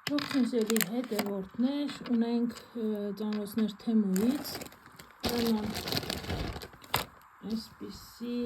Ողջույն սիրելի հետևորդներ, ունենք ծանոթներ Թեմուից, այսպիսի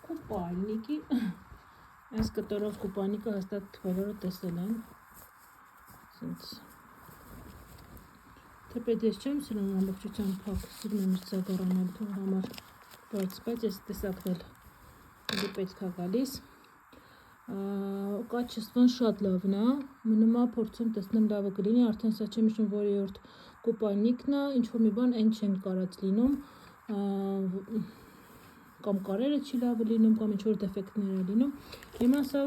կուպայնիկի, այս կտորով կուպայնիկը հաստատ բոլորը տեսել են, թեպետ ես չեմ սիրում ամբողջության փակ, սիրում եմ իր ծագարանելու համար, բայց ես տեսակվել պետք է գալիս, կաչествան շատ լավն է, մնում է փորձում տեսնեմ լավը կլինի, արդեն սա չեմ իշում որիորդ կուպայնիկն է, ինչ-որ մի բան այն չեն կարած լինում, կամ կարերը չի լավը լինում, կամ ինչ-որ դեֆեկտներ է լինում, հիմա սա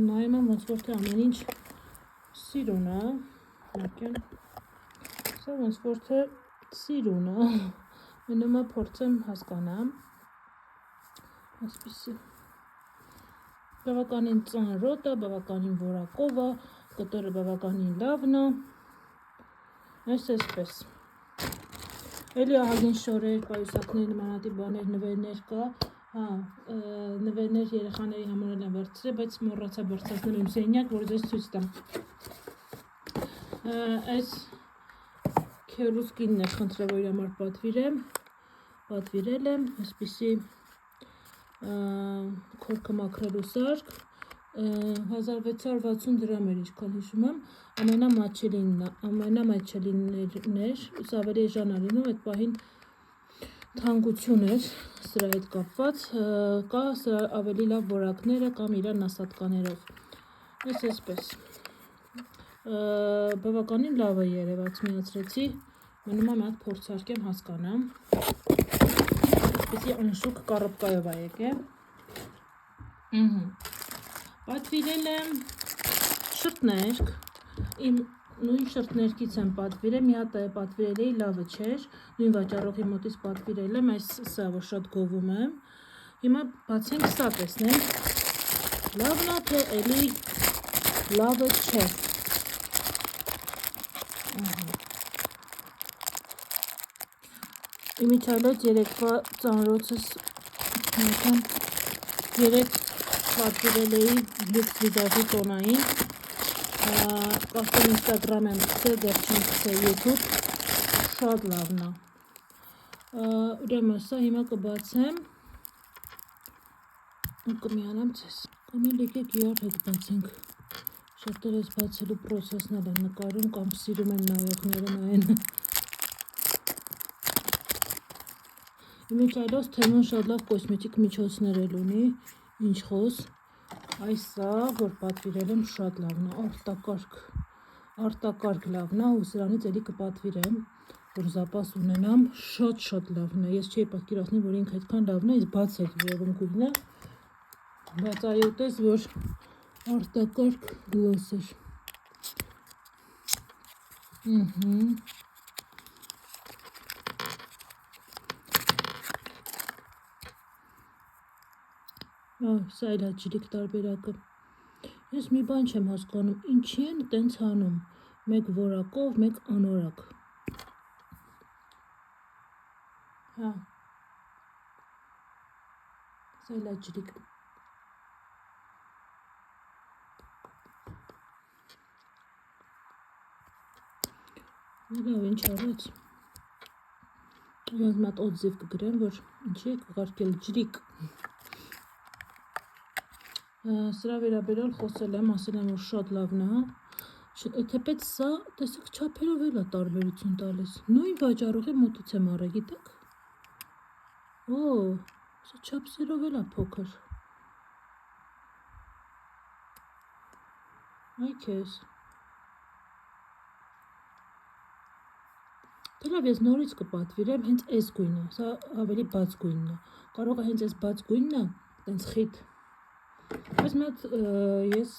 նայում եմ ոնց որ թե ամեն ինչ սիրուն է, սա ոնց որ թե սիրուն է, մնում է փորձեմ հասկանամ, այսպիսի բավականին ծանրոտ է, բավականին որակով է, կտորը բավականին լավն է, այսպես, էլի ահագին շորեր, պայուսակներ, նմանատիպ բաներ, նվերներ կա, նվերներ երեխաների համար են վերցրել, բայց մոռացա բարձրացնել իմ սենյակ, որ ձեզ ցույց տամ, այս քերուս կինն է խնդրել, որ իր համար պատվիրել եմ, այսպիսի քորքը մաքրելու սարք 1660 դրամ էր ինչքան հիշում եմ, ամենամատչելինն էր, սա ավելի էժան է լինում, այդ պահին թանկություն էր սրա հետ կապված, կա սրա ավելի լավ որակները կամ իր նասատկաներով, այսպես, բավականին լավ է երևաց միացրեցի, մնում է մի հատ փորձարկեմ հասկանամ, այսպիսի անշուք կառապկայով է եկել, պատվիրել եմ շրտներք, իմ նույն շրտներքից եմ պատվիրել, մի հատ պատվիրել էի, լավը չէր, նույն վաճառողի մոտից պատվիրել եմ, այս սա, որ շատ գովում եմ, հիմա բացենք սա տեսնենք, լավն է, թե էլի լավը չէ, իմիջայլոց երեկվա ծանրոցս երեկ պատվիրել էի լյուքս վիզաժի տոնային, կասել ինստագրամ եմ գցել, դեռ չեմ գցել YouTube, շատ լավն է, ուրեմն սա հիմա կբացեմ ու կմիանամ ձեզ, կամ էլ եկեք իրար հետ բացենք, շատերը ես բացելու պրոցեսն են նկարում կամ սիրում են նայողները նայեն, իմիջայլոց Թեմուն շատ լավ կոսմետիկ միջոցներ էլ ունի, ինչ խոս, այսա, որ պատվիրել եմ շատ լավն է, արտակարգ լավն է, ու սրանից էլի կպատվիրեմ, որ զապաս ունենամ, շատ լավն է, ես չէի պատկերացնի, որ ինքը այդքան լավն է, ես բաց էր եղում գույնը, բայց այո տես, որ արտակարգ գլոս էր, սա էլ աջրիկ տարբերակը, ես մի բան չեմ հասկանում, ինչի են տենց հանում, մեկ որակով, մեկ անորակ, սա էլ աջրիկ, լավ ինչ արեց, ոնց մատ օձիվ կգրեմ, որ ինչի է կղարկել ջրիկ, սրա վերաբերյալ խոսել եմ, ասել եմ, որ շատ լավն է, թեպետ սա, տեսեք, չափերով էլ է տարբերություն տալիս, նույն վաճառողի մոտից եմ առել, գիտեք, սա չափսերով էլ է փոքր, այ քեզ, դեռավ ես նորից կպատվիրեմ, հենց այս գույնը, սա ավելի բաց գույնն է, կարող է հենց այս բաց գույնն է, տենց խիտ, այս մատ ես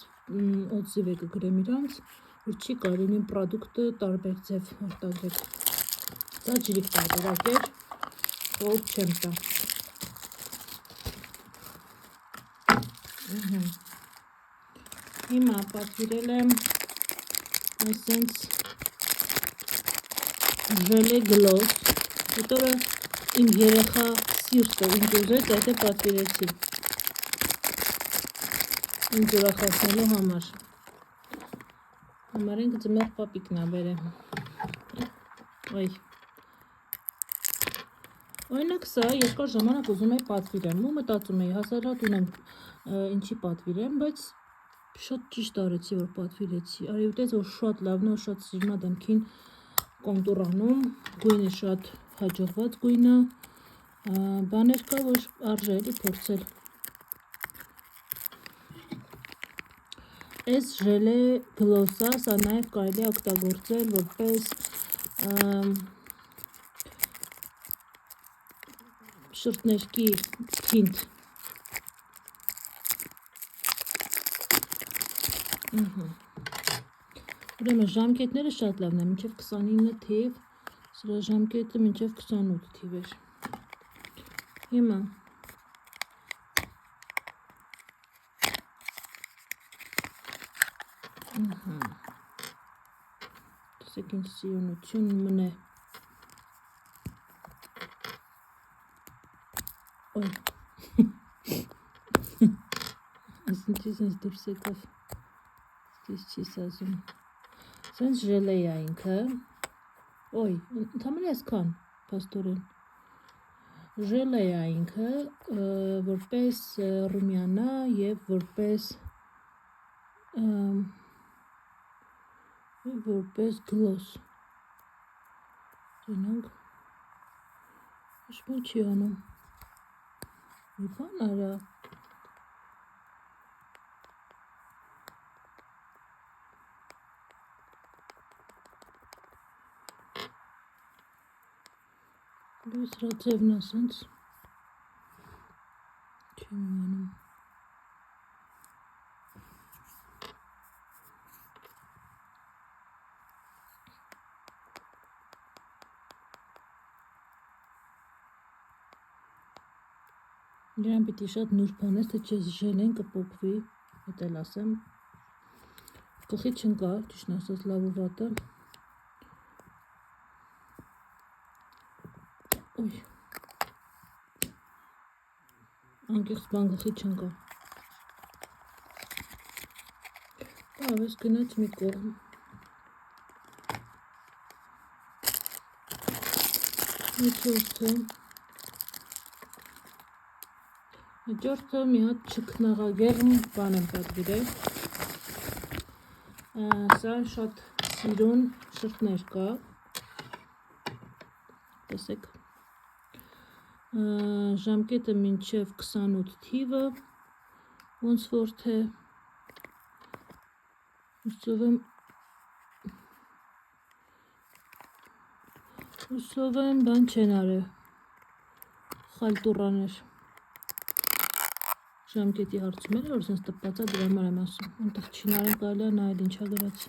օձիվ է կգրեմ իրանց, որ չի կարին իմ պրադուկտը տարբեր ձև արտագրեք, դա ջրիկ տարբերակ էր, հոտ չեմ տա, հիմա պատվիրել եմ այսենց ժելե գլոս, հետորը իմ երեխա սիրտը ինձ ուզեց, այդ է պատվիրեցի, ինձ ուրախացնելու համար, Համարենք ձմեռ պապիկն ա բերեմ։ Այ։ Օրինակ սա երկար ժամանակ ուզում էի պատվիրեմ ու մտածում էի հասարակ ունեմ ինչի պատվիրեմ, բայց շատ ճիշտ արեցի որ պատվիրեցի։ Արի ուտես որ շատ լավն է, շատ սիրուն է դեմքին կոնտուրանում, գույնը շատ հաջողված գույն է, բաներ կա որ արժե էլի փորձել։ Այս ժելե գլոս է, սա նաև կարելի է օգտագործել որպես շրթներքի թինտ։ Ուրեմն ժամկետները շատ լավն է, մինչև 29 թիվ, սրա ժամկետը մինչև 28 թիվ էր։ Հիմա տեսեք ինչ սիրունություն մնե։ Ոյ, ես ինչի սենց դուրս եկավ, ստիս չի սազում, սենց ժելե է ինքը, ոյ, ընդամենը այսքան, պաստորեն, ժելե է ինքը, որպես ռումյանա և որպես գլոս, դենանք, իշմեն չի անում, մի բան արա, սրա ձևն է սենց, չեմ իմանում, Իրան պիտի շատ նուրբ անես, թե չես ժելեն կպոկվի, հետ էլ ասեմ, գլխի չնկա, ճիշտ ասած լավ ու վատը, ոյ, անկեղծ բան գլխի չնկա, ավես գնաց մի կողմ, Հաջորդը մի հատ չքնաղագեղմ բան եմ պատվիրել, սա շատ սիրուն շրթներ կա, տեսեք, ժամկետը մինչև 28 թիվը, ոնց որ թե, ուսով եմ բան չեն արել, խալտուրաներ, ժամկետի հարցում էլ որ սենց տպված է դրա համար եմ ասում, այնտեղ չինարեն կարելի է նայել ինչա գրած։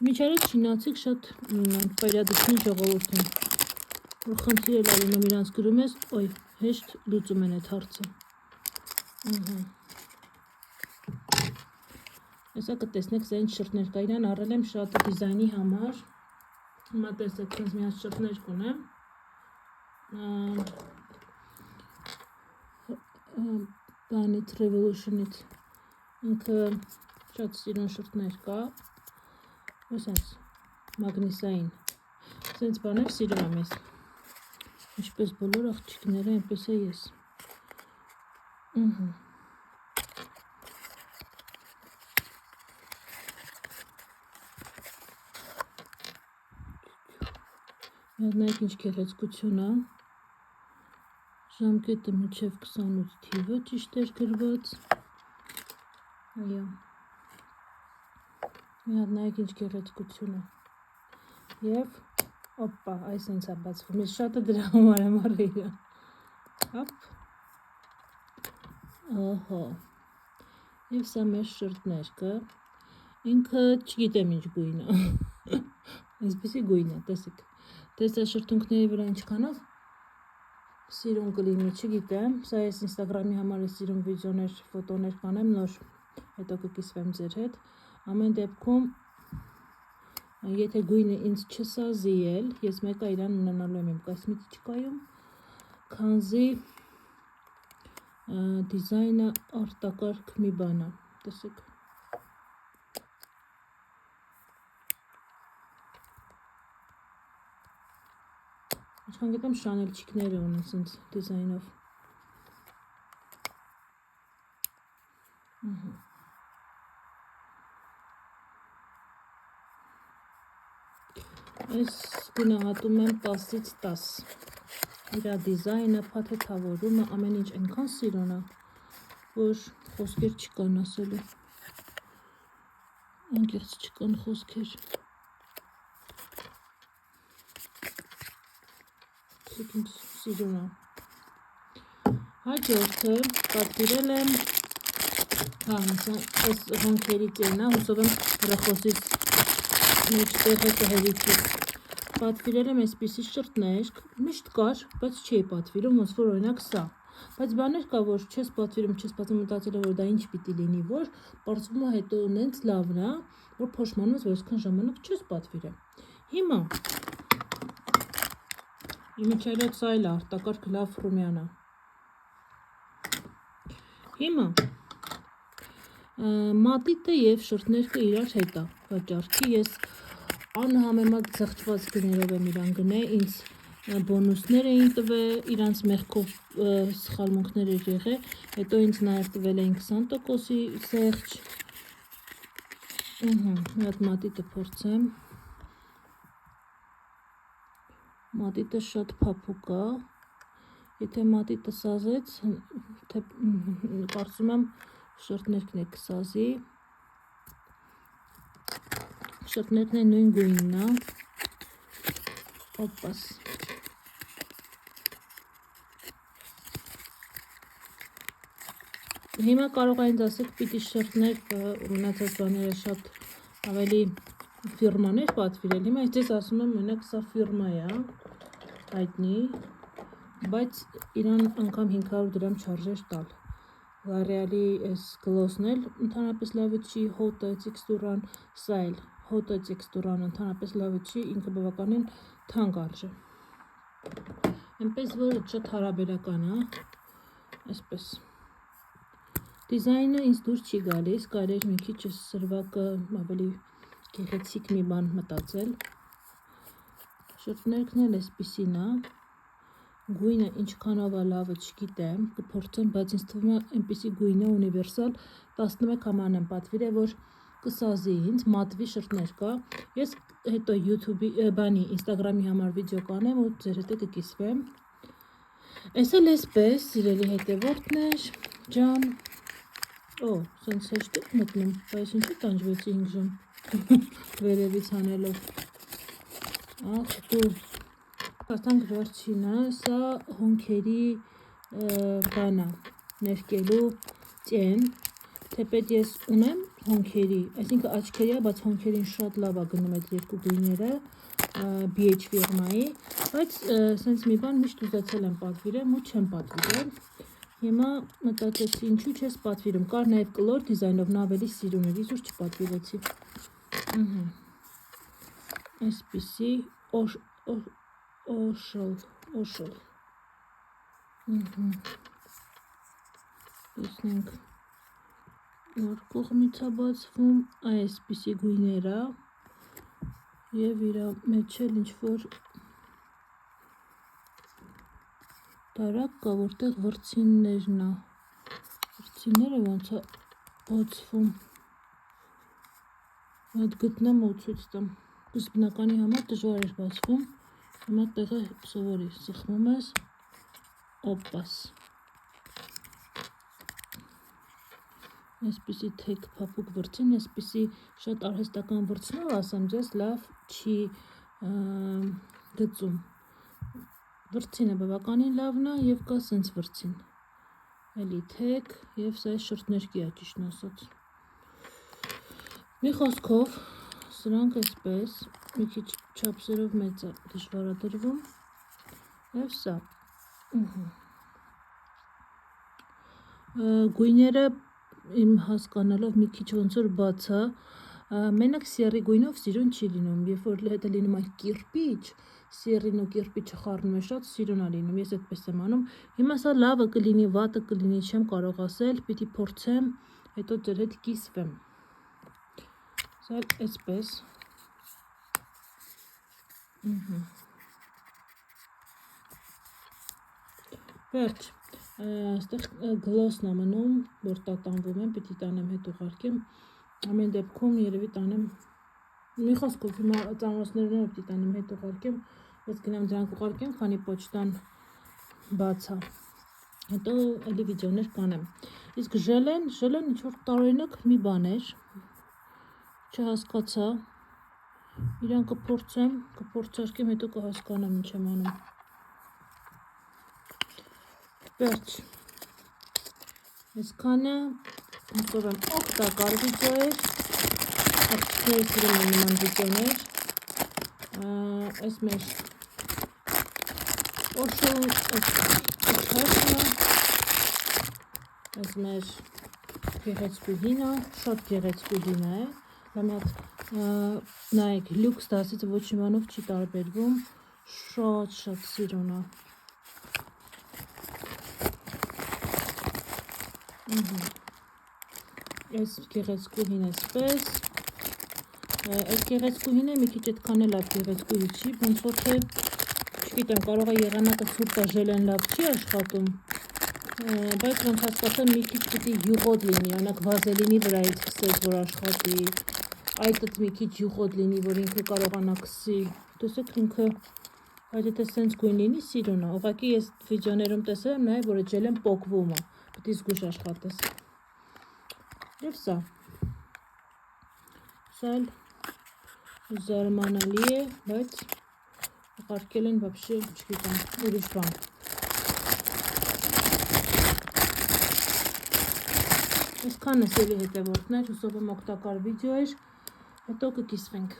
Միջարետ չինացիք շատ պայրադիչնի ժողովուրդ են, որ խնդիր էլ ալինում իրանց գրում ես, ոյ, հեշտ լուծում են այդ հարցը։ Հեսա կտեսնեք սա ինչ շրթներ կա, իրան առել եմ շատ դիզայնի համար, հիմա տեսեք սենց մի հատ շրթներ կունեմ, բանից Revolution-ից ինքը շատ սիրուն շրթներ կա, ու սենց մագնիսային, սենց բաներ սիրում եմ ես, ինչպես բոլոր աղջիկները, այնպես է ես, նայեք ինչ գեղեցկություն է, ժամկետը մինչև 28 թիվը ճիշտ էր գրված, այո, մի հատ նայեք ինչ գեղեցկություն է, և, օպա, այս ինձ է բացվում, ես շատը դրա համար եմ առել իրան, հապ, ահա, և սա մեր շրթներկը, ինքը չգիտեմ ինչ գույն է, այսպիսի գույն է, տեսեք, թե սա շրթունքների վրա ինչքանով սիրուն կլինի, չգիտեմ, սա ես ինստագրամի համար ես սիրուն վիդեոներ, ֆոտոներ կանեմ, նոր հետո կկիսվեմ ձեր հետ, ամեն դեպքում, եթե գույնը ինձ չսազի էլ, ես մեկը իրան ունենալու եմ իմ կոսմետիկայում, քանզի դիզայնը արտակարգ մի բան է, տեսեք, Ինչքան գիտեմ շանելչիկները ունեն սենց դիզայնով։ Այս գնահատում եմ 10-ից 10։ Իրա դիզայնը, փաթեթավորումը, ամեն ինչ այնքան սիրուն է, որ խոսքեր չկան ասելու։ Անկեղծ չկան խոսքեր։ Սիրուն է։ Հաջորդը պատվիրել եմ այս հոնքերի ծերնա, հուսով եմ հրախոսից մեջտեղը կհերիքից։ Պատվիրել եմ այսպիսի շրտներ, միշտ կար, բայց չի պատվիրում, ոնց որ օրինակ սա։ Բայց բաներ կա, որ չես պատվիրում, չես պատվիրում, մտածել եմ, որ դա ինչ պիտի լինի, որ պարզվում է հետո ունենց լավն է, որ փոշմանում ես, որ այսքան ժամանակ չես պատվիրել։ Հիմա իմիջիայլոց սա էլ արտակարգ լավ ռումյան է։ Հիմա մատիտը և շրտներկը իրար հետ է վաճառքի, ես անհամեմատ զղջված գներով եմ իրան գնել, ինձ բոնուսներ էին տվել, իրանց մեղքով սխալմունքներ էր եղել, հետո ինձ նաև տվել էին 20%-ի զեղջ։ Մի հատ մատիտը փորձեմ։ Մատիտը շատ փափուկ է, եթե մատիտը սազեց, կարծում եմ շրտներկն է կսազի, շրտներկն է նույն գույնն է, օպաս, հիմա կարող այն ասեք պիտի շրտներկը մնացած բաները շատ ավելի ֆիրմաներ պատվիրել, հիմա ես ձեզ ասում եմ մենակ սա ֆիրմա է, հայտնի, բայց իրան անգամ 500 դրամ չարժեր տալ։ L'Oreal-ի այս գլոսն էլ ընդհանրապես լավը չի, հոտը, տեքստուրան, սա էլ հոտը, տեքստուրան ընդհանրապես լավը չի, ինքը բավականին թանկ արժե։ Այնպես որ շատ հարաբերական է, այսպես։ Դիզայնը ինձ դուր չի գալիս, կարեր մի քիչ սրվակը ավելի գեղեցիկ մի բան մտածել։ Շրտներկն էլ այսպիսին է, գույնը ինչքանով է լավը չգիտեմ, կփորձեմ, բայց ինձ թվում է այնպիսի գույնը ունիվերսալ 11 համան եմ պատվիրել, որ կսազի ինձ, մատվի շրտներկ է, ես հետո YouTube-ի, Instagram-ի համար վիդեո կանեմ ու ձեր հետ կկիսվեմ։ Այս էլ այսպես, սիրելի հետևորդներ, ջան, սենց հեշտ եք մտնում, բայց ինչի տանջվեցի 5 ժամ վերևից հանելով, ախ դու, հասանք վերջինը, սա հոնքերի բանա, ներկելու ծեն, թեպետ ես ունեմ հոնքերի, այսինքն աչքերի է, բայց հոնքերին շատ լավ է գնում այդ երկու գույները, BH ֆիրմայի, բայց սենց մի բան միշտ ուզեցել եմ պատվիրեմ ու չեմ պատվիրել, հիմա մտածեցի ինչու չես պատվիրում, կար նաև կլոր դիզայնով, նա ավելի սիրուն էր, իզուր չպատվիրեցի, այսպիսի օշլ, տեսնենք, որ կողմից է բացվում, այսպիսի գույներ է, և իրա մեջ էլ ինչ-որ տարակ կա, որտեղ վրցիններն է, վրցինները ոնց է բացվում, այդ գտնեմ ու ցույց տամ, սկզբնականի համար դժվար էր բացվում, հիմա տեղը սովորի, սխմում ես, օպաս, այսպիսի թեք փափուկ վրցին, այսպիսի շատ արհեստական վրցնով, ասեմ ձեզ, լավ չի գծում, վրցինը բավականին լավն է և կա սենց վրցին, էլի թեք և սա շրտներկի է ճիշտն ասած, մի խոսքով, սրանք այսպես, մի քիչ չափսերով մեծ է դժվարադրվում, և սա, գույները իմ հասկանալով մի քիչ ոնց որ բաց է, մենակ սիերի գույնով սիրուն չի լինում, երբ որ հետը լինում այն կիրպիչ, սիերին ու կիրպիչը խառնում է շատ սիրուն է լինում, ես այդպես եմ անում, հիմա սա լավը կլինի, վատը կլինի, չեմ կարող ասել, պիտի փորձեմ, հետո ձեր հետ կիսվեմ, սա այսպես, Վերջ, այստեղ գլոսն է մնում, որ տատանվում եմ, պիտի տանեմ հետ ուղարկեմ, ամեն դեպքում երևի տանեմ, մի խոսքով հիմա ծանոթներով պիտի տանեմ հետ ուղարկեմ, ես գնամ դրանք ուղարկեմ, քանի պոչտան բաց է, հետո էլի վիդեոներ կանեմ, իսկ ժելեն ինչ-որ տարօրինակ մի բան էր, չհասկացա, իրան կփորձարկեմ, հետո կհասկանամ ինչ եմ անում։ Վերջ, այսքանը հուսով եմ օգտակար վիդեո էր, աղջիկները սիրում են նման վիդեոներ, այս մեր օշոն էքսպերտը, այս մեր գեղեցկու հինը, շատ գեղեցկու հինը է, մի հատ նայեք լյուքս դասից ոչ իմանով չի տարբերվում, շատ սիրուն է։ Այս գեղեցկու հին էսպես, այս գեղեցկու հինը մի քիչ այդքան էլ այդ գեղեցկու չի, ոնց որ թե, չգիտեմ, կարող է եղանակը ցուրտ է, ժելեն լավ չի աշխատում, բայց ոնց հասկացա մի քիչ պիտի յուղոտ լինի, անակ վազելինի վրայից սկսեց, որ աշխատի, այդդ մի քիչ յուղոտ լինի, որ ինքը կարողանա կսի, տեսեք ինքը, այդ եթե սենց գույն լինի, սիրուն է, ուղղակի ես վիդեոներում տեսել եմ նաև, որ այդ ժելեն պոկվում է, պիտի զգույշ աշխատես։ Եվ սա էլ զարմանալի է, բայց ուղարկել են վաբշե, չգիտեմ, ուրիշ բան։ Այսքան է սիրելի հետևորդներ, հուսով եմ օգտակար վիդեո էր, հետո կկիսվենք։